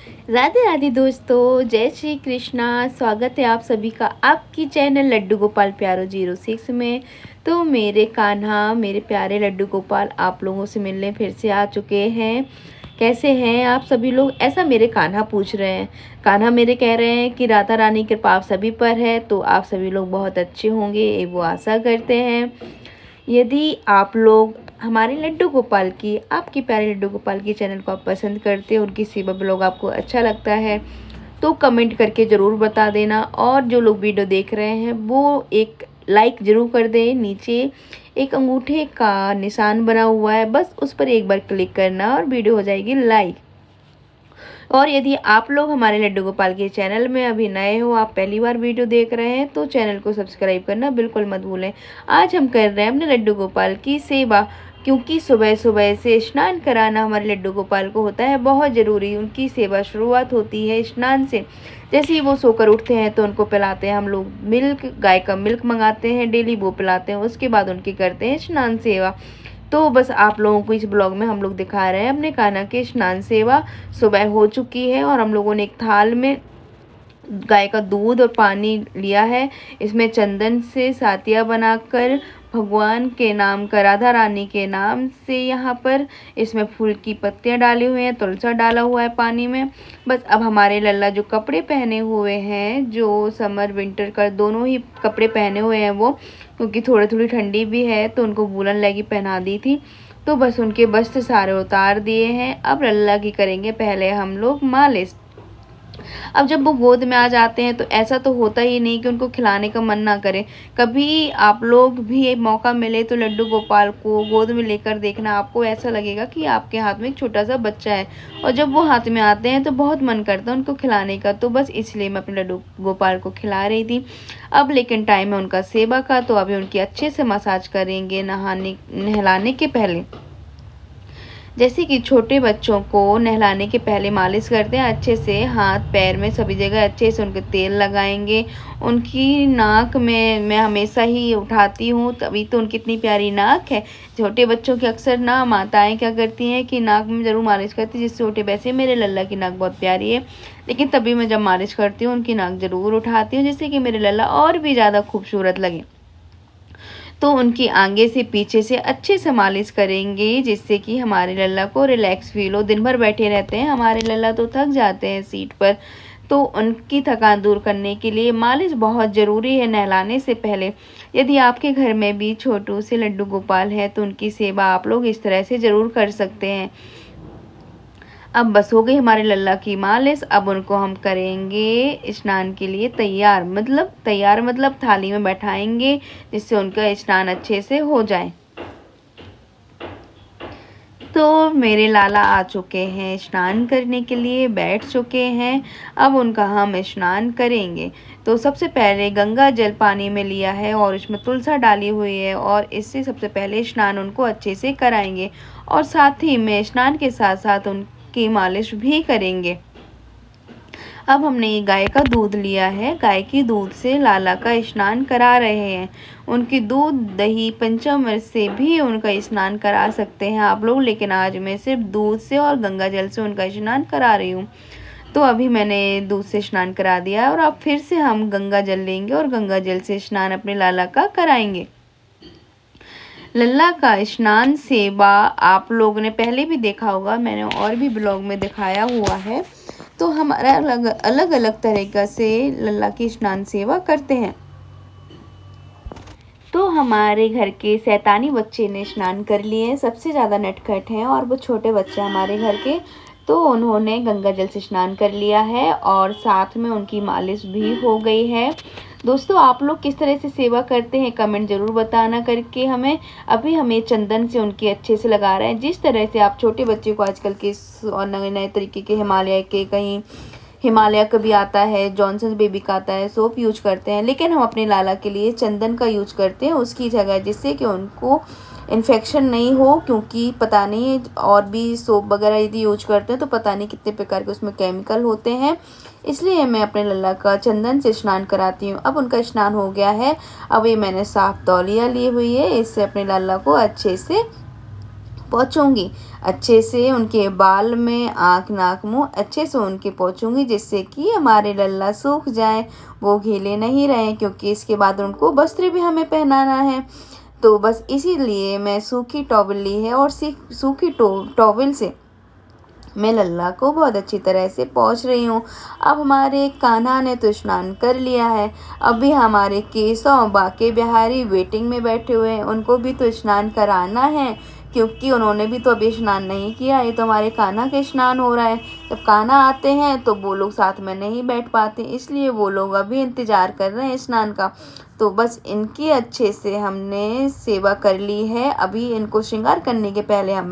राधे राधे दोस्तों, जय श्री कृष्णा। स्वागत है आप सभी का आपकी चैनल लड्डू गोपाल प्यारो 06 में। तो मेरे कान्हा, मेरे प्यारे लड्डू गोपाल आप लोगों से मिलने फिर से आ चुके हैं। कैसे हैं आप सभी लोग, ऐसा मेरे कान्हा पूछ रहे हैं। कान्हा मेरे कह रहे हैं कि राधा रानी की कृपा आप सभी पर है, तो आप सभी लोग बहुत अच्छे होंगे, ये वो आशा करते हैं। यदि आप लोग हमारे लड्डू गोपाल की, आपके प्यारे लड्डू गोपाल की चैनल को आप पसंद करते हो, उनकी सेवा ब्लॉग आपको अच्छा लगता है, तो कमेंट करके ज़रूर बता देना। और जो लोग वीडियो देख रहे हैं वो एक लाइक ज़रूर कर दें। नीचे एक अंगूठे का निशान बना हुआ है, बस उस पर एक बार क्लिक करना और वीडियो हो जाएगी लाइक। और यदि आप लोग हमारे लड्डू गोपाल के चैनल में अभी नए हो, आप पहली बार वीडियो देख रहे हैं, तो चैनल को सब्सक्राइब करना बिल्कुल मत भूलें। आज हम कर रहे हैं अपने लड्डू गोपाल की सेवा, क्योंकि सुबह सुबह से स्नान कराना हमारे लड्डू गोपाल को होता है बहुत ज़रूरी। उनकी सेवा शुरुआत होती है स्नान से। जैसे ही वो सोकर उठते हैं तो उनको पिलाते हैं हम लोग मिल्क, गाय का मिल्क मंगाते हैं डेली, वो पिलाते हैं। उसके बाद उनकी करते हैं स्नान सेवा। तो बस आप लोगों को इस ब्लॉग में हम लोग दिखा रहे हैं अपने कान्हा के स्नान सेवा। सुबह हो चुकी है और हम लोगों ने एक थाल में गाय का दूध और पानी लिया है। इसमें चंदन से सातिया बनाकर भगवान के नाम का, राधा रानी के नाम से यहाँ पर इसमें फूल की पत्तियाँ डाली हुई हैं, तुलसा डाला हुआ है पानी में। बस अब हमारे लल्ला जो कपड़े पहने हुए हैं, जो समर विंटर का दोनों ही कपड़े पहने हुए हैं वो, क्योंकि थोड़ी थोड़ी ठंडी भी है तो उनको वूलन लेगी पहना दी थी, तो बस उनके वस्त्र सारे उतार दिए हैं। अब लल्ला की करेंगे पहले हम लोग मालिश। अब जब वो गोद में आ जाते हैं तो ऐसा तो होता ही नहीं कि उनको खिलाने का मन ना करे। कभी आप लोग भी एक मौका मिले तो लड्डू गोपाल को गोद में लेकर देखना, आपको ऐसा लगेगा कि आपके हाथ में एक छोटा सा बच्चा है। और जब वो हाथ में आते हैं तो बहुत मन करता है उनको खिलाने का, तो बस इसलिए मैं अपने लड्डू गोपाल को खिला रही थी। अब लेकिन टाइम है उनका सेवा का, तो अभी उनकी अच्छे से मसाज करेंगे नहलाने के पहले। जैसे कि छोटे बच्चों को नहलाने के पहले मालिश करते हैं अच्छे से, हाथ पैर में सभी जगह अच्छे से उनके तेल लगाएंगे। उनकी नाक में मैं हमेशा ही उठाती हूँ, तभी तो उनकी इतनी प्यारी नाक है। छोटे बच्चों की अक्सर ना माताएं क्या करती हैं कि नाक में ज़रूर मालिश करती है, जिससे छोटे, वैसे मेरे लल्ला की नाक बहुत प्यारी है, लेकिन तभी मैं जब मालिश करती हूँ उनकी नाक ज़रूर उठाती हूँ, जिससे कि मेरे लल्ला और भी ज़्यादा खूबसूरत लगे। तो उनकी आगे से पीछे से अच्छे से मालिश करेंगे, जिससे कि हमारे लल्ला को रिलैक्स फील हो। दिन भर बैठे रहते हैं हमारे लल्ला, तो थक जाते हैं सीट पर, तो उनकी थकान दूर करने के लिए मालिश बहुत ज़रूरी है नहलाने से पहले। यदि आपके घर में भी छोटू से लड्डू गोपाल है तो उनकी सेवा आप लोग इस तरह से ज़रूर कर सकते हैं। अब बस हो गई हमारे लल्ला की मालिश। अब उनको हम करेंगे स्नान के लिए तैयार मतलब थाली में बैठाएंगे, जिससे उनका स्नान अच्छे से हो जाए। तो मेरे लाला आ चुके हैं स्नान करने के लिए, बैठ चुके हैं। अब उनका हम स्नान करेंगे। तो सबसे पहले गंगा जल पानी में लिया है और इसमें तुलसा डाली हुई है, और इससे सबसे पहले स्नान उनको अच्छे से कराएंगे, और साथ ही में स्नान के साथ साथ उनकी मालिश भी करेंगे। अब हमने ये गाय का दूध लिया है, गाय की दूध से लाला का स्नान करा रहे हैं। उनकी दूध, दही, पंचामृत से भी उनका स्नान करा सकते हैं आप लोग, लेकिन आज मैं सिर्फ दूध से और गंगा जल से उनका स्नान करा रही हूँ। तो अभी मैंने दूध से स्नान करा दिया है, और अब फिर से हम गंगा जल लेंगे और गंगा जल से स्नान अपने लाला का कराएंगे। लल्ला का स्नान सेवा आप लोगों ने पहले भी देखा होगा, मैंने और भी ब्लॉग में दिखाया हुआ है। तो हमारा अलग अलग तरीक़ा से लल्ला की स्नान सेवा करते हैं। तो हमारे घर के शैतानी बच्चे ने स्नान कर लिए, सबसे ज़्यादा नटखट हैं और वो छोटे बच्चे हमारे घर के, तो उन्होंने गंगा जल से स्नान कर लिया है और साथ में उनकी मालिश भी हो गई है। दोस्तों, आप लोग किस तरह से सेवा करते हैं कमेंट ज़रूर बताना करके हमें। अभी हमें चंदन से उनकी अच्छे से लगा रहे हैं, जिस तरह से आप छोटे बच्चे को आजकल के और नए नए तरीके के हिमालय के, कहीं हिमालय का भी आता है, जॉनसन बेबी का आता है, सोप यूज करते हैं, लेकिन हम अपने लाला के लिए चंदन का यूज करते हैं उसकी जगह, जिससे कि उनको इन्फेक्शन नहीं हो। क्योंकि पता नहीं, और भी सोप वगैरह यदि यूज करते हैं तो पता नहीं कितने प्रकार के उसमें केमिकल होते हैं, इसलिए मैं अपने लल्ला का चंदन से स्नान कराती हूँ। अब उनका स्नान हो गया है। अब ये मैंने साफ तौलिया ली हुई है, इससे अपने लल्ला को अच्छे से पोंछूँगी। अच्छे से उनके बाल में, आँख, नाक, मुँह अच्छे से उनके पोंछूँगी, जिससे कि हमारे लल्ला सूख जाएँ, वो गीले नहीं रहें, क्योंकि इसके बाद उनको वस्त्र भी हमें पहनाना है। तो बस इसीलिए मैं सूखी टॉवल ली है और सूखी टॉवल से मैं लल्ला को बहुत अच्छी तरह से पोंछ रही हूँ। अब हमारे कान्हा ने तो स्नान कर लिया है। अभी हमारे केशव, बाके बिहारी वेटिंग में बैठे हुए हैं, उनको भी तो स्नान कराना है, क्योंकि उन्होंने भी तो अभी स्नान नहीं किया। ये तो हमारे कान्हा के स्नान हो रहा है। जब कान्हा आते हैं तो वो लोग साथ में नहीं बैठ पाते, इसलिए वो लोग अभी इंतज़ार कर रहे हैं स्नान का। तो बस इनकी अच्छे से हमने सेवा कर ली है। अभी इनको श्रृंगार करने के पहले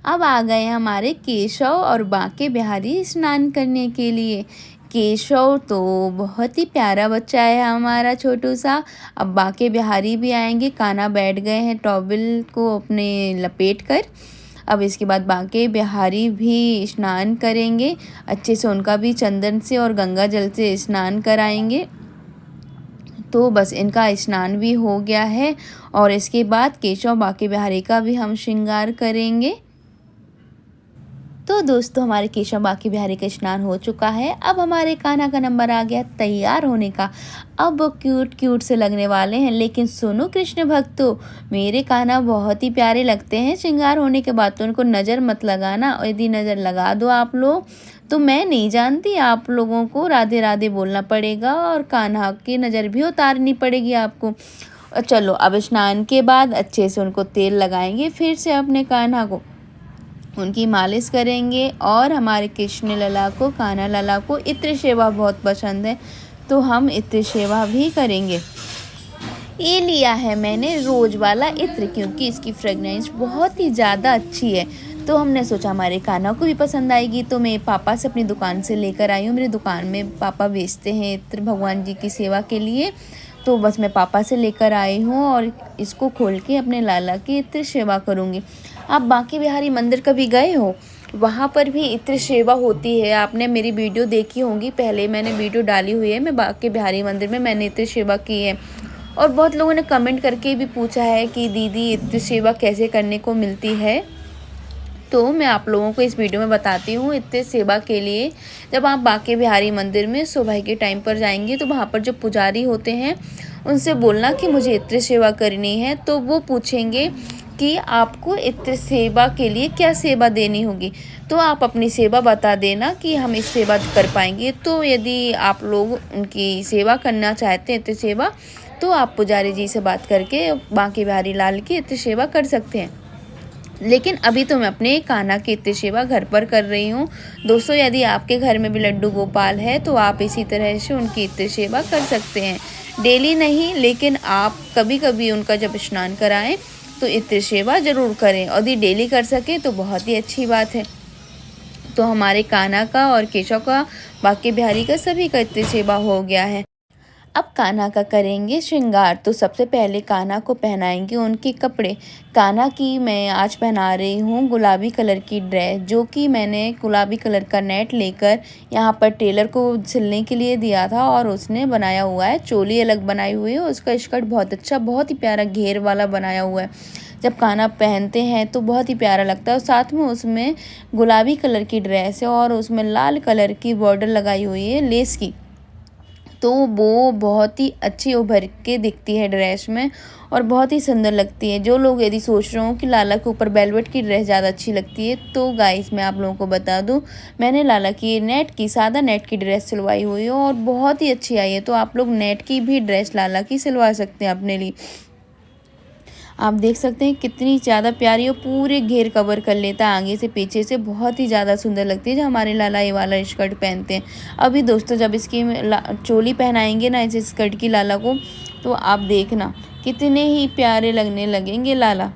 अब आ गए हमारे केशव और बाके बिहारी स्नान करने के लिए। केशव तो बहुत ही प्यारा बच्चा है हमारा छोटू सा। अब बाके बिहारी भी आएंगे। कान्हा बैठ गए हैं टॉवल को अपने लपेट कर। अब इसके बाद बाके बिहारी भी स्नान करेंगे। अच्छे से उनका भी चंदन से और गंगा जल से स्नान कराएंगे। तो बस इनका स्नान भी हो गया है और इसके बाद केशव बाके बिहारी का भी हम श्रृंगार करेंगे। तो दोस्तों, हमारे केशव बाके बिहारी का स्नान हो चुका है। अब हमारे कान्हा का नंबर आ गया तैयार होने का। अब वो क्यूट क्यूट से लगने वाले हैं। लेकिन सुनो कृष्ण भक्तों, मेरे कान्हा बहुत ही प्यारे लगते हैं श्रृंगार होने के बाद। तो उनको नज़र मत लगाना, और यदि नज़र लगा दो आप लोग तो मैं नहीं जानती, आप लोगों को राधे राधे बोलना पड़ेगा और कान्हा की नज़र भी उतारनी पड़ेगी आपको। और चलो, अब स्नान के बाद अच्छे से उनको तेल लगाएंगे फिर से अपने कान्हा को, उनकी मालिश करेंगे। और हमारे कृष्ण लला को, कान्हा लला को इत्र सेवा बहुत पसंद है, तो हम इत्र सेवा भी करेंगे। ये लिया है मैंने रोज वाला इत्र, क्योंकि इसकी फ्रेगनेंस बहुत ही ज़्यादा अच्छी है। तो हमने सोचा हमारे कान्हा को भी पसंद आएगी। तो मैं पापा से अपनी दुकान से लेकर आई हूँ। मेरी दुकान में पापा बेचते हैं इत्र भगवान जी की सेवा के लिए। तो बस मैं पापा से लेकर आई हूँ और इसको खोल के अपने लाला की इत्र सेवा करूँगी। आप बाके बिहारी मंदिर कभी गए हो? वहाँ पर भी इत्र सेवा होती है। आपने मेरी वीडियो देखी होंगी, पहले मैंने वीडियो डाली हुई है। मैं बाके बिहारी मंदिर में मैंने इत्र सेवा की है। और बहुत लोगों ने कमेंट करके भी पूछा है कि दीदी इत्र सेवा कैसे करने को मिलती है। तो मैं आप लोगों को इस वीडियो में बताती हूँ। इत्र सेवा के लिए जब आप बाके बिहारी मंदिर में सुबह के टाइम पर जाएंगे तो वहाँ पर जो पुजारी होते हैं उनसे बोलना कि मुझे इत्र सेवा करनी है। तो वो पूछेंगे कि आपको इत्र सेवा के लिए क्या सेवा देनी होगी। तो आप अपनी सेवा बता देना कि हम इस सेवा कर पाएंगे। तो यदि आप लोग उनकी सेवा करना चाहते हैं इत्र सेवा, तो आप पुजारी जी से बात करके बाके बिहारी लाल की इत्र सेवा कर सकते हैं। लेकिन अभी तो मैं अपने कान्हा की इत्र सेवा घर पर कर रही हूँ। दोस्तों, यदि आपके घर में भी लड्डू गोपाल है तो आप इसी तरह से उनकी इत्र सेवा कर सकते हैं। डेली नहीं, लेकिन आप कभी कभी उनका जब स्नान कराएं तो इत्र सेवा ज़रूर करें। और यदि डेली कर सकें तो बहुत ही अच्छी बात है। तो हमारे कान्हा का और केशव का, बाके बिहारी का, सभी का इत्र सेवा हो गया है। अब कान्हा का करेंगे श्रृंगार। तो सबसे पहले कान्हा को पहनाएंगे उनके कपड़े। कान्हा की मैं आज पहना रही हूँ गुलाबी कलर की ड्रेस, जो कि मैंने गुलाबी कलर का नेट लेकर यहाँ पर टेलर को सिलने के लिए दिया था और उसने बनाया हुआ है। चोली अलग बनाई हुई है, उसका स्कर्ट बहुत अच्छा, बहुत ही प्यारा घेर वाला बनाया हुआ है। जब कान्हा पहनते हैं तो बहुत ही प्यारा लगता है। और साथ में उसमें गुलाबी कलर की ड्रेस है और उसमें लाल कलर की बॉर्डर लगाई हुई है लेस की। तो वो बहुत ही अच्छी उभर के दिखती है ड्रेस में और बहुत ही सुंदर लगती है। जो लोग यदि सोच रहे हो कि लाला के ऊपर वेलवेट की ड्रेस ज़्यादा अच्छी लगती है, तो गाइस मैं आप लोगों को बता दूं, मैंने लाला की नेट की, सादा नेट की ड्रेस सिलवाई हुई है और बहुत ही अच्छी आई है। तो आप लोग नेट की भी ड्रेस लाला की सिलवा सकते हैं अपने लिए। आप देख सकते हैं कितनी ज़्यादा प्यारी और पूरे घेर कवर कर लेता है आगे से पीछे से, बहुत ही ज़्यादा सुंदर लगती है। जो हमारे लाला ये वाला स्कर्ट पहनते हैं। अभी दोस्तों, जब इसकी चोली पहनाएंगे ना इस स्कर्ट की लाला को, तो आप देखना कितने ही प्यारे लगने लगेंगे लाला।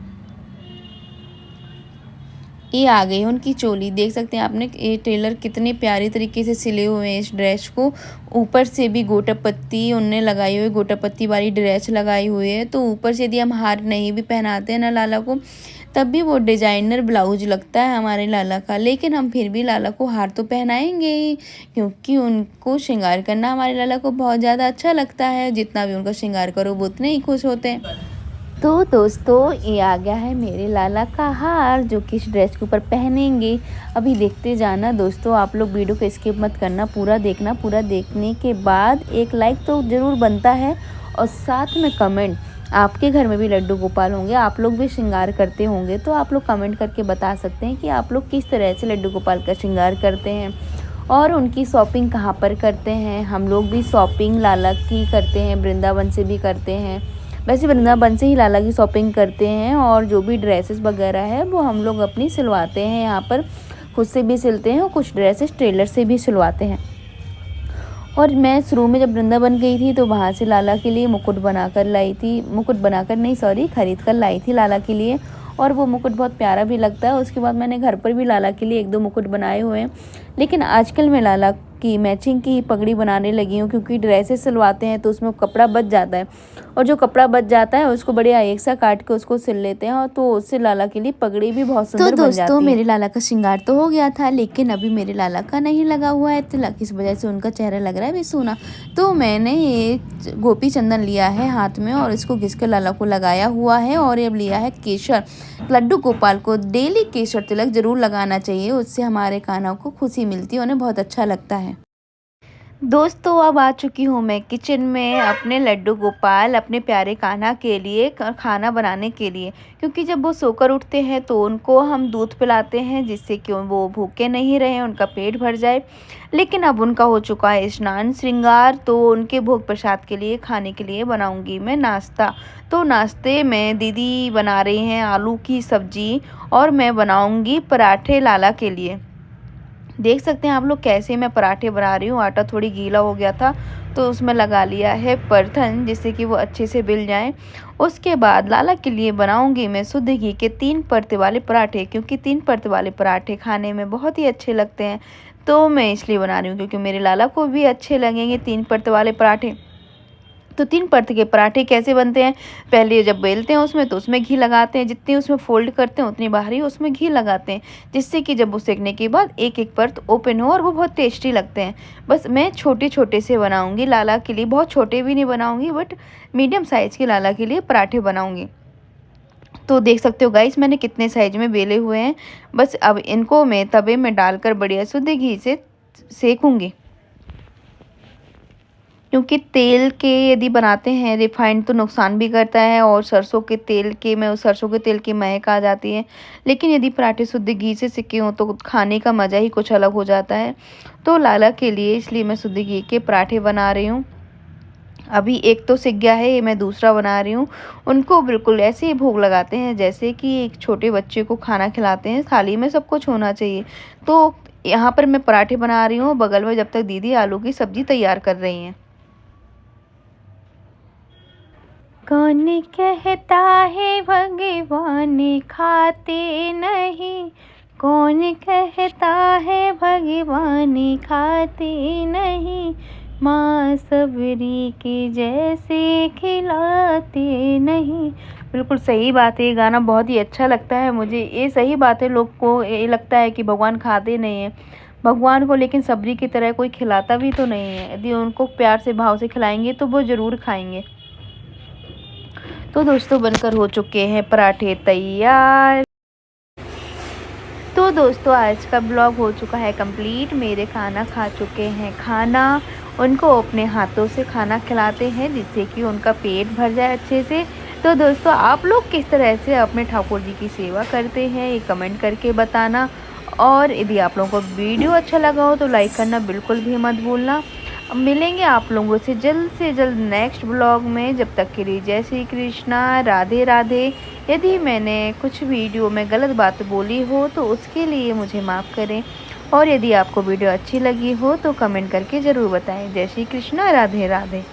ये आ गई उनकी चोली, देख सकते हैं आपने ये टेलर कितने प्यारी तरीके से सिले हुए हैं इस ड्रेस को। ऊपर से भी गोटा पत्ती उनने लगाई हुई, गोटा पत्ती वाली ड्रेस लगाई हुई है। तो ऊपर से यदि हम हार नहीं भी पहनाते हैं ना लाला को, तब भी वो डिजाइनर ब्लाउज लगता है हमारे लाला का। लेकिन हम फिर भी लाला को हार तो पहनाएंगे ही, क्योंकि उनको श्रृंगार करना हमारे लाला को बहुत ज़्यादा अच्छा लगता है। जितना भी उनका श्रृंगार करो वो उतने ही खुश होते हैं। तो दोस्तों ये आ गया है मेरे लाला का हार जो कि इस ड्रेस के ऊपर पहनेंगे। अभी देखते जाना दोस्तों, आप लोग वीडियो को स्किप मत करना, पूरा देखना। पूरा देखने के बाद एक लाइक तो ज़रूर बनता है और साथ में कमेंट। आपके घर में भी लड्डू गोपाल होंगे, आप लोग भी श्रृंगार करते होंगे, तो आप लोग कमेंट करके बता सकते हैं कि आप लोग किस तरह से लड्डू गोपाल का श्रृंगार करते हैं और उनकी शॉपिंग कहाँ पर करते हैं। हम लोग भी शॉपिंग लाला की करते हैं, वृंदावन से भी करते हैं। वैसे वृंदावन से ही लाला की शॉपिंग करते हैं और जो भी ड्रेसेस वगैरह है वो हम लोग अपनी सिलवाते हैं, यहाँ पर खुद से भी सिलते हैं और कुछ ड्रेसेस टेलर से भी सिलवाते हैं। और मैं शुरू में जब वृंदावन गई थी तो वहाँ से लाला के लिए मुकुट बनाकर लाई थी, मुकुट बनाकर नहीं सॉरी खरीद कर लाई थी लाला के लिए, और वो मुकुट बहुत प्यारा भी लगता है। उसके बाद मैंने घर पर भी लाला के लिए 1-2 मुकुट बनाए हुए हैं, लेकिन आजकल मैं लाला की मैचिंग की पगड़ी बनाने लगी हूँ, क्योंकि ड्रेसेस सिलवाते हैं तो उसमें कपड़ा बच जाता है, और जो कपड़ा बच जाता है उसको बढ़िया एक सा काट के उसको सिल लेते हैं, और तो उससे लाला के लिए पगड़ी भी बहुत सुंदर बन जाती है। तो मेरे लाला का श्रृंगार तो हो गया था, लेकिन अभी मेरे लाला का नहीं लगा हुआ है तिलक, इस वजह से उनका चेहरा लग रहा है बेसुना। तो मैंने ये गोपी चंदन लिया है हाथ में और इसको घिस कर लाला को लगाया हुआ है। और अब लिया है केसर। लड्डू गोपाल को डेली केसर तिलक जरूर लगाना चाहिए, उससे हमारे कान्हा को खुशी मिलती है, उन्हें बहुत अच्छा लगता है। दोस्तों अब आ चुकी हूँ मैं किचन में अपने लड्डू गोपाल अपने प्यारे कान्हा के लिए खाना बनाने के लिए, क्योंकि जब वो सोकर उठते हैं तो उनको हम दूध पिलाते हैं जिससे कि वो भूखे नहीं रहें, उनका पेट भर जाए। लेकिन अब उनका हो चुका है स्नान श्रृंगार, तो उनके भोग प्रसाद के लिए खाने के लिए बनाऊंगी मैं नाश्ता। तो नाश्ते में दीदी बना रही हैं आलू की सब्जी और मैं बनाऊंगी पराठे लाला के लिए। देख सकते हैं आप लोग कैसे मैं पराठे बना रही हूँ। आटा थोड़ी गीला हो गया था तो उसमें लगा लिया है परथन, जिससे कि वो अच्छे से बिल जाएं। उसके बाद लाला के लिए बनाऊंगी मैं शुद्ध घी के 3 परत वाले पराठे, क्योंकि 3 परत वाले पराठे खाने में बहुत ही अच्छे लगते हैं। तो मैं इसलिए बना रही हूँ क्योंकि मेरे लाला को भी अच्छे लगेंगे 3 परत वाले पराठे। तो 3 परत के पराठे कैसे बनते हैं, पहले जब बेलते हैं उसमें तो उसमें घी लगाते हैं, जितनी उसमें फोल्ड करते हैं उतनी बाहर ही उसमें घी लगाते हैं, जिससे कि जब वो सेकने के बाद एक एक परत ओपन हो और वो बहुत टेस्टी लगते हैं। बस मैं छोटे छोटे से बनाऊंगी लाला के लिए, बहुत छोटे भी नहीं बनाऊंगी, बट मीडियम साइज़ के लाला के लिए पराठे बनाऊंगी। तो देख सकते हो गाइस मैंने कितने साइज में बेले हुए हैं। बस अब इनको मैं तवे में डालकर बढ़िया शुद्ध घी से सेकूँगी, क्योंकि तेल के यदि बनाते हैं रिफाइंड तो नुकसान भी करता है, और सरसों के तेल के में सरसों के तेल की महक आ जाती है। लेकिन यदि पराठे शुद्ध घी से सिके हों तो खाने का मज़ा ही कुछ अलग हो जाता है। तो लाला के लिए इसलिए मैं शुद्ध घी के पराठे बना रही हूँ। अभी एक तो सिक गया है, ये मैं दूसरा बना रही हूँ। उनको बिल्कुल ऐसे ही भोग लगाते हैं जैसे कि एक छोटे बच्चे को खाना खिलाते हैं, थाली में सब कुछ होना चाहिए। तो यहाँ पर मैं पराठे बना रही हूँ, बगल में जब तक दीदी आलू की सब्जी तैयार कर रही हैं। कौन कहता है भगवान खाते नहीं, कौन कहता है भगवान खाते नहीं, माँ सबरी के जैसे खिलाते नहीं। बिल्कुल सही बात है, ये गाना बहुत ही अच्छा लगता है मुझे। ये सही बात है, लोग को ये लगता है कि भगवान खाते नहीं हैं भगवान को, लेकिन सबरी की तरह कोई खिलाता भी तो नहीं है। यदि उनको प्यार से भाव से खिलाएंगे तो वो ज़रूर खाएंगे। तो दोस्तों बनकर हो चुके हैं पराठे तैयार। तो दोस्तों आज का ब्लॉग हो चुका है कंप्लीट। मेरे खाना खा चुके हैं खाना, उनको अपने हाथों से खाना खिलाते हैं जिससे कि उनका पेट भर जाए अच्छे से। तो दोस्तों आप लोग किस तरह से अपने ठाकुर जी की सेवा करते हैं ये कमेंट करके बताना, और यदि आप लोगों को वीडियो अच्छा लगा हो तो लाइक करना बिल्कुल भी मत भूलना। मिलेंगे आप लोगों से जल्द नेक्स्ट ब्लॉग में। जब तक के लिए जय श्री कृष्णा, राधे राधे। यदि मैंने कुछ वीडियो में गलत बात बोली हो तो उसके लिए मुझे माफ़ करें, और यदि आपको वीडियो अच्छी लगी हो तो कमेंट करके ज़रूर बताएं। जय श्री कृष्णा, राधे राधे।